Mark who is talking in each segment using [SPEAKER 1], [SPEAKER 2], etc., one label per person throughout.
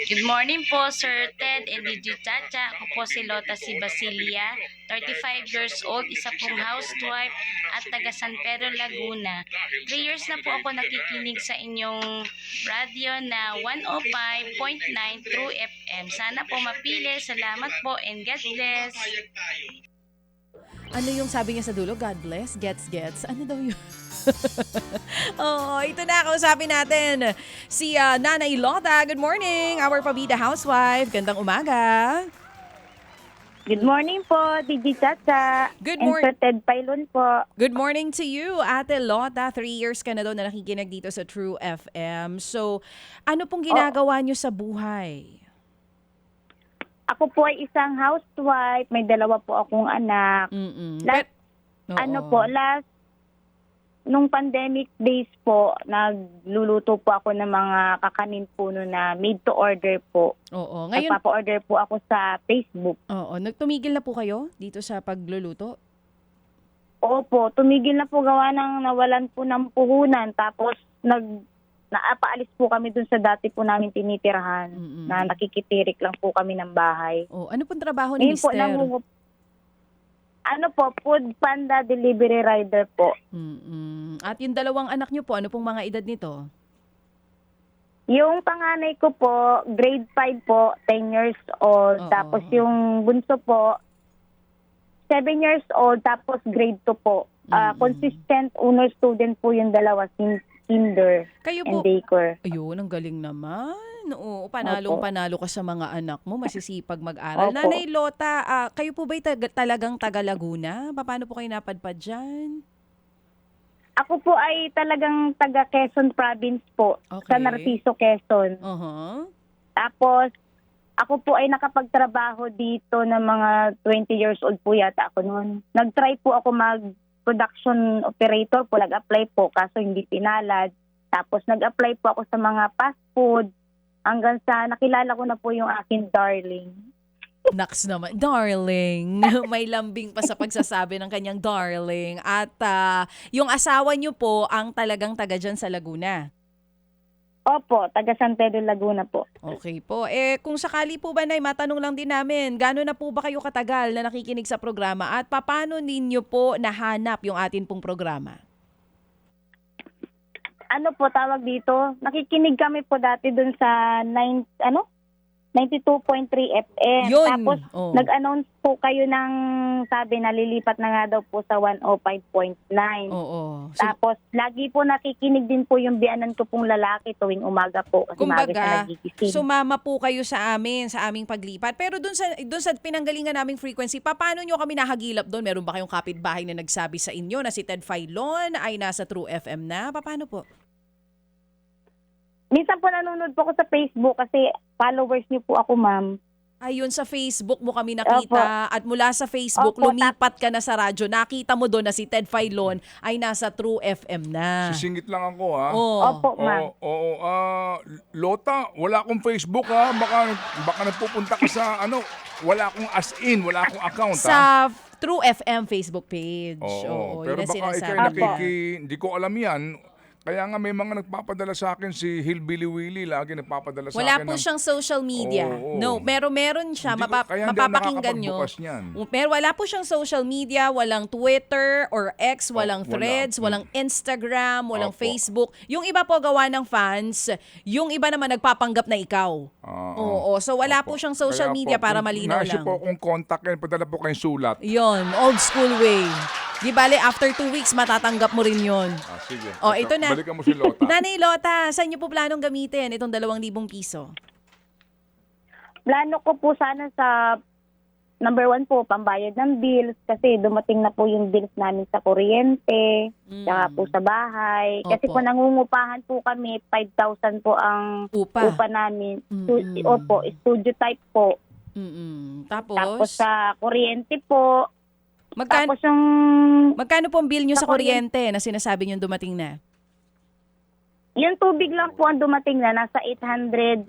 [SPEAKER 1] Good morning po, Sir Ted and DJ Chacha. Ako po si Lota si Basilia, 35 years old, isa pong housewife at taga San Pedro, Laguna. 3 years na po ako nakikinig sa inyong radio na 105.9 True FM. Sana po mapili. Salamat po and God bless.
[SPEAKER 2] Ano yung sabi niya sa dulo? God bless, gets. Ano daw yun? Oh, ito na, kausapin natin si Nanay Lota. Good morning, our Pabida housewife. Gandang umaga.
[SPEAKER 3] Good morning po, DJ Chacha.
[SPEAKER 2] Good
[SPEAKER 3] And
[SPEAKER 2] morning.
[SPEAKER 3] Sir Ted Pailon po.
[SPEAKER 2] Good morning to you, Ate Lota. 3 years ka na daw na nakikinig dito sa True FM. So, ano pong ginagawa niyo sa buhay?
[SPEAKER 3] Ako po ay isang housewife. May 2 po akong anak. Last, last nung pandemic days po, nagluluto po ako ng mga kakanin puno na made to order po.
[SPEAKER 2] Oo. Ngayon,
[SPEAKER 3] Nagpapa-order po ako sa Facebook.
[SPEAKER 2] oo. Nagtumigil na po kayo dito sa pagluluto?
[SPEAKER 3] Opo, tumigil na po gawa ng nawalan po ng puhunan. Tapos naapaalis po kami dun sa dati po namin tinitirahan na nakikitirik lang po kami ng bahay.
[SPEAKER 2] Oh, ano pong trabaho ni
[SPEAKER 3] Ngayon po,
[SPEAKER 2] Mister?
[SPEAKER 3] Food Panda Delivery Rider po.
[SPEAKER 2] At yung 2 anak niyo po, ano pong mga edad nito?
[SPEAKER 3] Yung panganay ko po, grade 5 po, 10 years old.
[SPEAKER 2] Oo.
[SPEAKER 3] Tapos yung bunso po, 7 years old, tapos grade 2 po. Consistent honor student po yung 2 since kinder
[SPEAKER 2] Kayo
[SPEAKER 3] and
[SPEAKER 2] po,
[SPEAKER 3] daycare.
[SPEAKER 2] ayun, ang galing naman. Oo, panalong-panalo ka sa mga anak mo, masisipag mag-aral.
[SPEAKER 3] Opo.
[SPEAKER 2] Nanay Lota, kayo po ba'y talagang taga Laguna? Paano po kayo napadpad dyan?
[SPEAKER 3] Ako po ay talagang taga Quezon Province po,
[SPEAKER 2] Okay.
[SPEAKER 3] sa Narciso, Quezon. Tapos, ako po ay nakapagtrabaho dito ng mga 20 years old po yata ako noon. Nag-try po ako mag-production operator po, nag-apply po, kaso hindi pinalad. Tapos nag-apply po ako sa mga fast food hanggang sa nakilala ko na po yung aking darling.
[SPEAKER 2] Naks naman, darling. May lambing pa sa pagsasabi ng kanyang darling. At yung asawa niyo po ang talagang taga dyan sa Laguna.
[SPEAKER 3] Opo, taga San Pedro, Laguna po.
[SPEAKER 2] Okay po. Kung sakali po ba, Nay, matanong lang din namin, gano'n na po ba kayo katagal na nakikinig sa programa at paano ninyo po nahanap yung atin pong programa?
[SPEAKER 3] Ano po tawag dito? Nakikinig kami po dati dun sa 92.3 FM.
[SPEAKER 2] Yun.
[SPEAKER 3] Tapos nag-announce po kayo ng sabi na lilipat na nga daw po sa 105.9.
[SPEAKER 2] Oo. So,
[SPEAKER 3] Tapos lagi po nakikinig din po yung biyanan ko pong lalaki tuwing umaga po. Kasi maaga siya
[SPEAKER 2] kumbaga,
[SPEAKER 3] nagigising.
[SPEAKER 2] sumama po kayo sa amin, sa aming paglipat. Pero dun sa pinanggalingan naming frequency, paano nyo kami nahagilap doon? Meron ba kayong kapitbahay na nagsabi sa inyo na si Ted Filon ay nasa True FM na? Paano po?
[SPEAKER 3] Minsan po nanonood po ako sa Facebook kasi followers niyo po ako, ma'am.
[SPEAKER 2] Ayun, sa Facebook mo kami nakita at mula sa Facebook,
[SPEAKER 3] Opo,
[SPEAKER 2] lumipat ka na sa radyo. Nakita mo doon na si Ted Filon ay nasa True FM na.
[SPEAKER 4] Sisingit lang ako ha.
[SPEAKER 3] Opo, ma'am.
[SPEAKER 4] Lota, wala akong Facebook ha. Baka nagpupunta ka sa wala akong as in, wala akong account ha.
[SPEAKER 2] Sa True FM Facebook page. Oo,
[SPEAKER 4] Pero
[SPEAKER 2] yun ang
[SPEAKER 4] baka
[SPEAKER 2] sinasabi
[SPEAKER 4] ikay
[SPEAKER 2] niya.
[SPEAKER 4] hindi ko alam yan. Kaya nga may mga nagpapadala sa akin, si Hillbilly Willie lagi nagpapadala sa
[SPEAKER 2] Wala
[SPEAKER 4] akin.
[SPEAKER 2] po siyang social media.
[SPEAKER 4] Oo.
[SPEAKER 2] No, meron siya.
[SPEAKER 4] Hindi ko- kaya hindi ako
[SPEAKER 2] Mapapakinggan nyo.
[SPEAKER 4] nakakapagbukas niyan.
[SPEAKER 2] Pero wala po siyang social media, walang Twitter or X, walang
[SPEAKER 4] wala.
[SPEAKER 2] Threads, walang Instagram, walang
[SPEAKER 4] Opo.
[SPEAKER 2] Facebook. Yung iba po gawa ng fans, yung iba naman nagpapanggap na ikaw. Oo, so wala po siyang social
[SPEAKER 4] Kaya
[SPEAKER 2] media
[SPEAKER 4] po,
[SPEAKER 2] para
[SPEAKER 4] kung
[SPEAKER 2] malinaw
[SPEAKER 4] nasa
[SPEAKER 2] lang.
[SPEAKER 4] po kung contact yan, padala po kayong sulat.
[SPEAKER 2] Yon, old school way. Di bale, after 2 weeks, matatanggap mo rin yon.
[SPEAKER 4] Sige.
[SPEAKER 2] Ito na.
[SPEAKER 4] Balikan mo si Lota.
[SPEAKER 2] Nanay Lota, saan niyo po planong gamitin itong 2,000 piso?
[SPEAKER 3] Plano ko po sana sa number 1 po, pambayad ng bills kasi dumating na po yung bills namin sa kuryente, saka po sa bahay. Kasi
[SPEAKER 2] Opo.
[SPEAKER 3] po nangungupahan po kami, 5,000 po ang
[SPEAKER 2] Upa.
[SPEAKER 3] upa namin.
[SPEAKER 2] Mm-mm.
[SPEAKER 3] Opo, studio type po.
[SPEAKER 2] Tapos
[SPEAKER 3] Tapos sa kuryente po.
[SPEAKER 2] magkano,
[SPEAKER 3] Tapos yung
[SPEAKER 2] magkano po ang bill nyo sa
[SPEAKER 3] sa
[SPEAKER 2] kuryente na sinasabi nyo dumating na?
[SPEAKER 3] yung tubig lang po ang dumating na nasa 853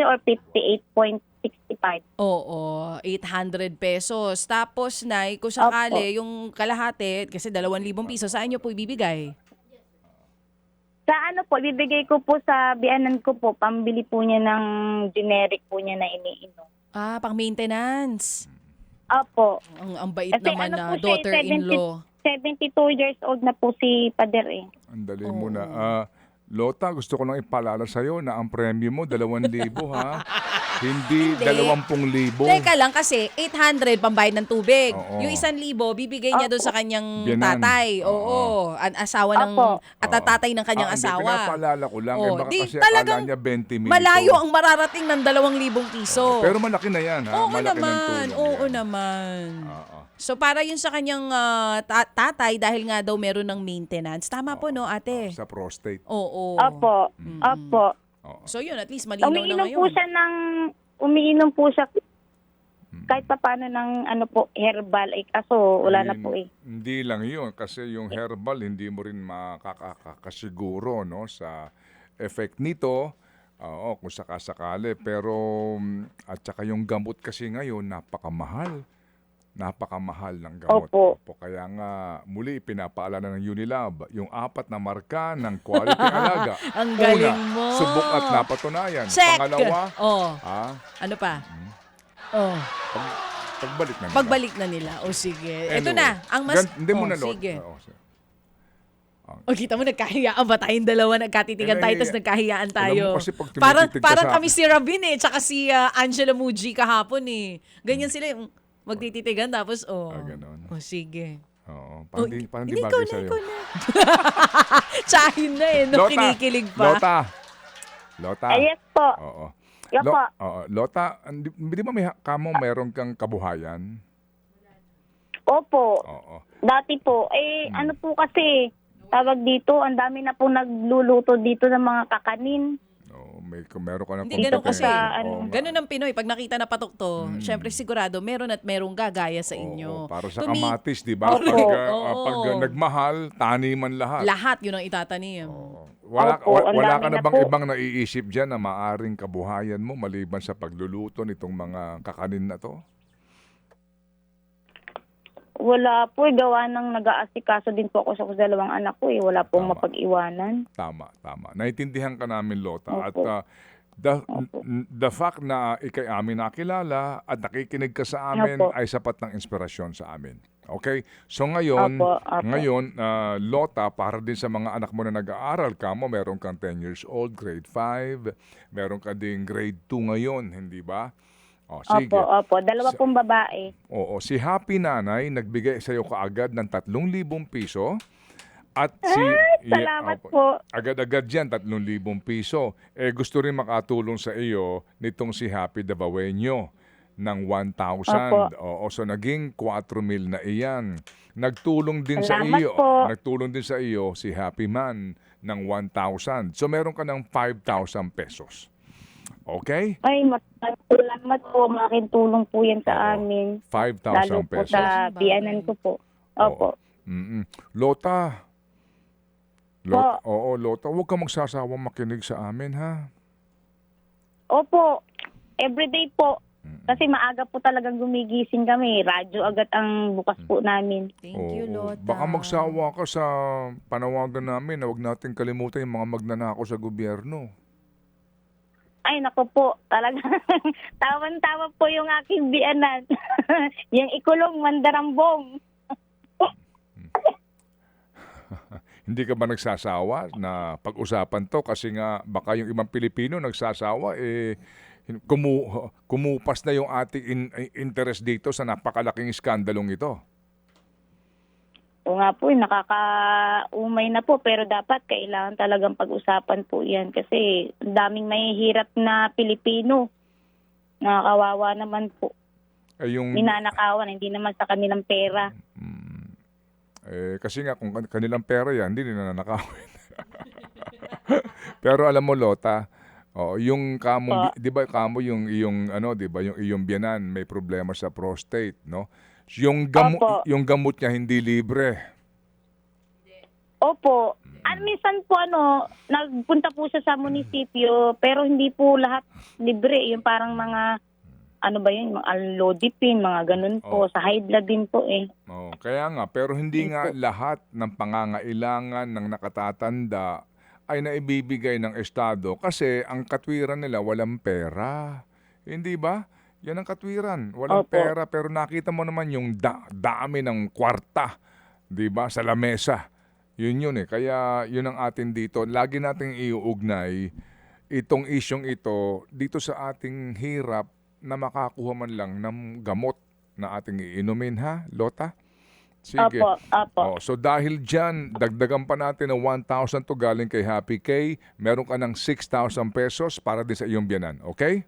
[SPEAKER 3] or 58.65.
[SPEAKER 2] Oo, 800 pesos. Tapos, Nay, kung sakali, yung kalahati, kasi 2,000 piso, saan nyo po ibibigay?
[SPEAKER 3] Sa ano po, bibigay ko po sa biyanan ko po, pambili po niya ng generic po niya na iniinom.
[SPEAKER 2] Pang maintenance.
[SPEAKER 3] Opo.
[SPEAKER 2] Ang bait
[SPEAKER 3] Kasi
[SPEAKER 2] naman
[SPEAKER 3] ano
[SPEAKER 2] na
[SPEAKER 3] po siya,
[SPEAKER 2] daughter-in-law.
[SPEAKER 3] 72 years old na po si Pader eh.
[SPEAKER 4] Ang dali mo na. Lota, gusto ko lang ipaalala sa'yo na ang premyo mo, 2,000 ha? Hindi
[SPEAKER 2] Hindi.
[SPEAKER 4] 20,000.
[SPEAKER 2] Teka lang kasi 800 pambayad ng tubig.
[SPEAKER 4] Oo.
[SPEAKER 2] Yung 1,000 bibigay niya doon sa kanyang
[SPEAKER 4] Biyanan.
[SPEAKER 2] tatay. Oo. Ang asawa ng
[SPEAKER 3] Opo.
[SPEAKER 2] at tatay ng kanyang
[SPEAKER 4] Hindi,
[SPEAKER 2] asawa.
[SPEAKER 4] pinapaalala ko lang.
[SPEAKER 2] Oh,
[SPEAKER 4] baka
[SPEAKER 2] di,
[SPEAKER 4] kasi
[SPEAKER 2] talagang
[SPEAKER 4] akala niya 20 mil.
[SPEAKER 2] Malayo ang mararating ng 2,000 piso.
[SPEAKER 4] Pero malaki na yan, ha?
[SPEAKER 2] Oo
[SPEAKER 4] Malaki ng
[SPEAKER 2] naman.
[SPEAKER 4] tulong
[SPEAKER 2] Oo
[SPEAKER 4] yan.
[SPEAKER 2] naman.
[SPEAKER 4] Oo.
[SPEAKER 2] So para yun sa kanyang tatay dahil nga daw meron ng maintenance. Tama po no, ate?
[SPEAKER 4] Sa prostate.
[SPEAKER 2] Oo.
[SPEAKER 3] Opo. Opo.
[SPEAKER 4] Oo.
[SPEAKER 2] So yun, at least malinaw na
[SPEAKER 3] Umiinom
[SPEAKER 2] ngayon.
[SPEAKER 3] po siya umiinom po siya kahit pa paano ng ano po, herbal. Kaso wala na po eh.
[SPEAKER 4] Hindi lang yun. Kasi yung herbal, hindi mo rin makakasiguro no, sa effect nito. Oo, kung sakasakali. Pero, at saka yung gamot kasi ngayon, napakamahal. Napakamahal ng gamot.
[SPEAKER 3] Opo.
[SPEAKER 4] Kaya nga, muli pinapaalala ng Unilab, yung 4 na marka ng quality alaga.
[SPEAKER 2] Ang galing
[SPEAKER 4] Una,
[SPEAKER 2] mo.
[SPEAKER 4] subok at napatunayan.
[SPEAKER 2] Check!
[SPEAKER 4] Pangalawa,
[SPEAKER 2] Oh,
[SPEAKER 4] Hmm.
[SPEAKER 2] ano pa? Oh,
[SPEAKER 4] pagbalik na nila.
[SPEAKER 2] pagbalik na nila. O sige. Ito
[SPEAKER 4] Anyway,
[SPEAKER 2] na, ang mas...
[SPEAKER 4] Hindi mo na
[SPEAKER 2] sige.
[SPEAKER 4] Oo, sige.
[SPEAKER 2] O kita mo, nagkahiyaan ba tayong dalawa? Nagkatitigan tayo,
[SPEAKER 4] Eh,
[SPEAKER 2] tapos nagkahiyaan
[SPEAKER 4] alam
[SPEAKER 2] tayo.
[SPEAKER 4] mo kasi pag
[SPEAKER 2] Parang,
[SPEAKER 4] tumititigan
[SPEAKER 2] parang
[SPEAKER 4] sa
[SPEAKER 2] kami si Rabin eh, tsaka si Angela Muji kahapon eh. Ganyan sila yung magtititigan, tapos
[SPEAKER 4] ganon.
[SPEAKER 2] O sige.
[SPEAKER 4] Oo,
[SPEAKER 2] Oh,
[SPEAKER 4] parang di
[SPEAKER 2] ikaw
[SPEAKER 4] bagay
[SPEAKER 2] na,
[SPEAKER 4] sa'yo.
[SPEAKER 2] ikaw na. Tsahin na eh, no? Kinikilig pa.
[SPEAKER 4] Lota.
[SPEAKER 3] Yes po.
[SPEAKER 4] Oo.
[SPEAKER 3] Yes po.
[SPEAKER 4] Oo. Lota, di ba meron kang kabuhayan?
[SPEAKER 3] Opo.
[SPEAKER 4] Oo.
[SPEAKER 3] Dati po, ano po kasi, tawag dito, ang dami na po nagluluto dito ng mga kakanin.
[SPEAKER 4] Meron ka na
[SPEAKER 2] Hindi ganun kasi.
[SPEAKER 4] Oo,
[SPEAKER 2] Ganun ang Pinoy. Pag nakita na patok to, syempre sigurado meron at merong gagaya sa inyo.
[SPEAKER 4] Oo, para sa
[SPEAKER 2] Tumi-
[SPEAKER 4] kamatis, di ba?
[SPEAKER 3] Opo.
[SPEAKER 4] Pag
[SPEAKER 2] Oo.
[SPEAKER 4] nagmahal, taniman lahat.
[SPEAKER 2] Lahat yun ang itatanim.
[SPEAKER 3] Opo, ang
[SPEAKER 4] Wala
[SPEAKER 3] dami
[SPEAKER 4] ka na
[SPEAKER 3] na
[SPEAKER 4] bang
[SPEAKER 3] po.
[SPEAKER 4] ibang naiisip dyan na maaring kabuhayan mo maliban sa pagluluto nitong mga kakanin na to?
[SPEAKER 3] Wala po, gawa ng nag-aasikaso din po ako sa dalawang anak ko Wala pong
[SPEAKER 4] Tama.
[SPEAKER 3] mapag-iwanan.
[SPEAKER 4] Tama. Naintindihan ka namin, Lota. At
[SPEAKER 3] Opo.
[SPEAKER 4] the fact na ikay amin nakilala at nakikinig ka sa amin
[SPEAKER 3] Opo.
[SPEAKER 4] ay sapat ng inspirasyon sa amin. Okay? So ngayon,
[SPEAKER 3] Opo.
[SPEAKER 4] Lota, para din sa mga anak mo na nag-aaral ka mo, meron kang 10 years old, grade 5, meron ka ding grade 2 ngayon, hindi ba? O, sige.
[SPEAKER 3] Opo. Dalawa pong babae.
[SPEAKER 4] Oo, si Happy Nanay nagbigay sa iyo kaagad ng 3,000 piso. At
[SPEAKER 3] Salamat po.
[SPEAKER 4] Agad-agad yan, 3,000 piso. Gusto rin makatulong sa iyo nitong si Happy Dabawenyo ng 1,000.
[SPEAKER 3] Opo.
[SPEAKER 4] Oo, so naging 4,000 na iyan. Nagtulong din sa
[SPEAKER 3] Salamat
[SPEAKER 4] iyo.
[SPEAKER 3] po.
[SPEAKER 4] Nagtulong din sa iyo si Happy Man ng 1,000. So meron ka ng 5,000 pesos. Okay?
[SPEAKER 3] Ay, salamat po. Malaking tulong po yan sa
[SPEAKER 4] Oo.
[SPEAKER 3] amin.
[SPEAKER 4] 5,000
[SPEAKER 3] Lalo po
[SPEAKER 4] pesos.
[SPEAKER 3] sa biyanan ko po. Opo.
[SPEAKER 4] Mm-mm. Lota. Lota, huwag ka magsasawang makinig sa amin, ha?
[SPEAKER 3] Opo. Everyday po. Kasi maaga po talagang gumigising kami. Radyo agad ang bukas po namin.
[SPEAKER 2] Thank you,
[SPEAKER 4] Oo.
[SPEAKER 2] Lota.
[SPEAKER 4] Baka magsawa ka sa panawagan namin na huwag natin kalimutan yung mga magnanakaw sa gobyerno.
[SPEAKER 3] Ay, naku po. Talagang tawan-tawa po yung aking biyanan. Yung ikulong mandarambong.
[SPEAKER 4] Hindi ka ba nagsasawa na pag-usapan to? Kasi nga baka yung ibang Pilipino nagsasawa, kumupas na yung ating interest dito sa napakalaking iskandalong ito.
[SPEAKER 3] O nga po, nakakaumay na po. Pero dapat kailangan talagang pag-usapan po yan. Kasi ang daming mahihirap na Pilipino. Nakakawawa naman po.
[SPEAKER 4] Yung
[SPEAKER 3] Ninanakawan, hindi naman sa kanilang pera.
[SPEAKER 4] kasi nga kung kanilang pera yan, hindi nila nanakawin. Pero alam mo, Lota, yung kamo, 'di ba kamo yung iyong di ba yung iyong biyanan may problema sa prostate, no?
[SPEAKER 3] Opo.
[SPEAKER 4] Yung gamot niya hindi libre.
[SPEAKER 3] Opo. Minsan po nagpunta po siya sa munisipyo pero hindi po lahat libre. Yung parang mga mga alodipine, mga ganun po. Sa high blood din po
[SPEAKER 4] Kaya nga, pero hindi nga lahat ng pangangailangan ng nakatatanda ay naibibigay ng Estado kasi ang katwiran nila walang pera. Hindi ba? Yan ang katwiran. Walang
[SPEAKER 3] Opo.
[SPEAKER 4] pera pero nakita mo naman yung dami ng kwarta, 'di ba, sa lamesa. Yun eh. Kaya yun ang atin dito. Lagi nating iuugnay itong isyong ito dito sa ating hirap na makakuha man lang ng gamot na ating iinumin, ha, Lota? Sige.
[SPEAKER 3] Opo.
[SPEAKER 4] So dahil dyan, dagdagan pa natin ng 1,000 to galing kay Happy K. Meron ka ng 6,000 pesos para din sa iyong biyanan. Okay?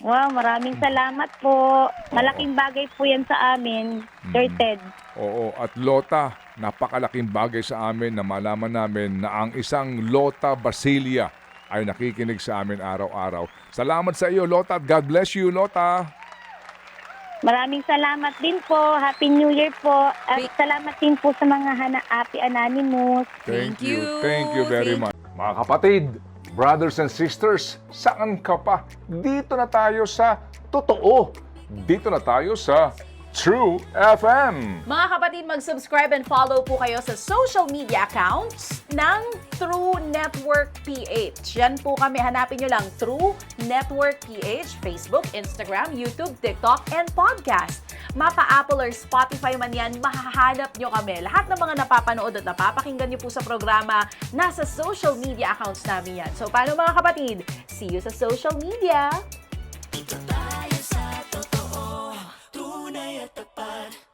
[SPEAKER 3] Wow, maraming salamat po. Malaking bagay po yan sa amin, Sir Ted.
[SPEAKER 4] Oo. At Lota, napakalaking bagay sa amin na malaman namin na ang isang Lota Basilia ay nakikinig sa amin araw-araw. Salamat sa iyo, Lota, at God bless you, Lota.
[SPEAKER 3] Maraming salamat din po. Happy New Year po. At salamat din po sa mga Happy Anonymous.
[SPEAKER 2] Thank you.
[SPEAKER 4] Thank you very much. Mga kapatid, brothers and sisters, saan ka pa? Dito na tayo sa totoo. Dito na tayo sa True FM.
[SPEAKER 2] Mga kapatid, mag-subscribe and follow po kayo sa social media accounts ng True Network PH. Yan po kami. Hanapin nyo lang True Network PH, Facebook, Instagram, YouTube, TikTok, and podcast. Mapa Apple or Spotify man yan, mahahanap nyo kami. Lahat ng mga napapanood at napapakinggan nyo po sa programa, nasa social media accounts namin yan. So, paano mga kapatid? See you sa social media!
[SPEAKER 5] Dito tayo sa totoo, tunay at tapat.